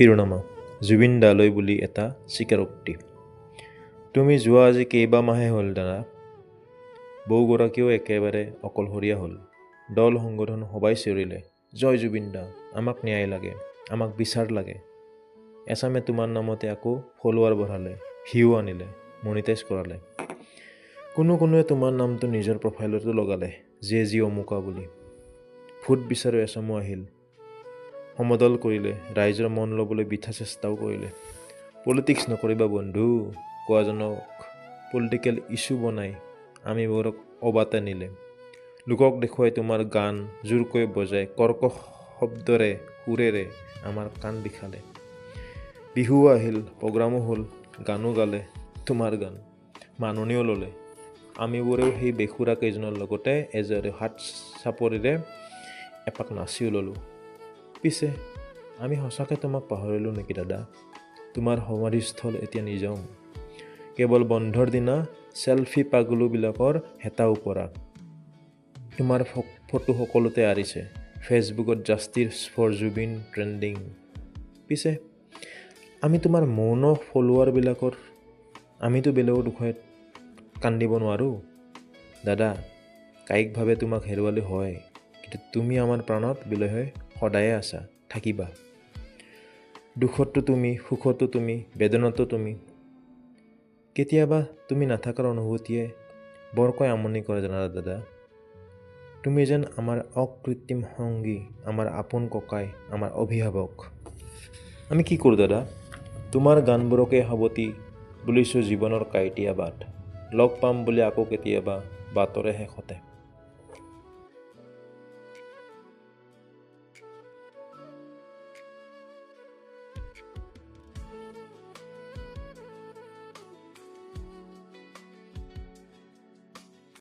শিৰোনামা জুবিন দালৈ বুলি এটা স্বীকাৰোক্তি। তুমি যোৱা আজি কেইবা মাহে হ'ল দাদা। বৌগৰাকীও একেবাৰে অকলশৰীয়া হ'ল। দল সংগঠন সবাই চিঞৰিলে, জয় জুবিন দা, আমাক ন্যায় লাগে, আমাক বিচাৰ লাগে। এছামে তোমাৰ নামতে আকৌ ফলোৱাৰ বঢ়ালে, ভিউ আনিলে, মনিটাইজ কৰালে। কোনোৱে তোমাৰ নামটো নিজৰ প্ৰফাইলতো লগালে, যি অমুকা বুলি। ভোট বিচাৰো এছামো আহিল, সমদল কৰিলে, ৰাইজৰ মন ল'বলৈ বৃথা চেষ্টাও কৰিলে। পলিটিক্স নকৰিবা বন্ধু, কোৱাজনক পলিটিকেল ইছ্যু বনাই আমিবোৰক অবাতে নিলে। লোকক দেখুৱাই তোমাৰ গান জোৰকৈ বজাই কৰ্কশ শব্দৰে সুৰেৰে আমাৰ কাণ বিষালে। বিহুও আহিল, প্ৰগ্ৰামো হ'ল, গানো গালে তোমাৰ গান, মাননিও ল'লে। আমিবোৰেও সেই বেসুৰা কেইজনৰ লগতে এজৰে হাত চাপৰিৰে এপাক নাচিও ল'লোঁ। পিছে আমি সঁচাকৈ তোমাক পাহৰিলোঁ নেকি দাদা? তোমাৰ সমাধিস্থল এতিয়া নিজম, কেৱল বন্ধৰ দিনা চেলফি পাগলুবিলাকৰ হেতা ওপৰা। তোমাৰ ফটো সকলোতে আৰিছে, ফেচবুকত জাষ্টিছ ফৰ জুবিন ট্ৰেণ্ডিং। পিছে আমি তোমাৰ মৌন ফলোৱাৰবিলাকৰ আমিতো বেলেগৰ দুখত কান্দিব নোৱাৰোঁ দাদা। কায়িকভাৱে তোমাক হেৰুৱালে হয়, কিন্তু তুমি আমাৰ প্ৰাণত বিলয় হৈ সদায়ে আছা, থাকিবা। দুখতো তুমি, সুখতো তুমি, বেদনাতো তুমি। কেতিয়াবা তুমি নাথাকাৰ অনুভূতিয়ে বৰকৈ আমনি কৰে জানা দাদা। তুমি যেন আমাৰ অকৃত্ৰিম সংগী, আমাৰ আপোন ককাই, আমাৰ অভিভাৱক। আমি কি কৰোঁ দাদা? তোমাৰ গানবোৰকে সাৱটি বুলিছোঁ জীৱনৰ কাঁইটীয়া বাট। লগ পাম বুলি আকৌ কেতিয়াবা বাটৰে শেষতে।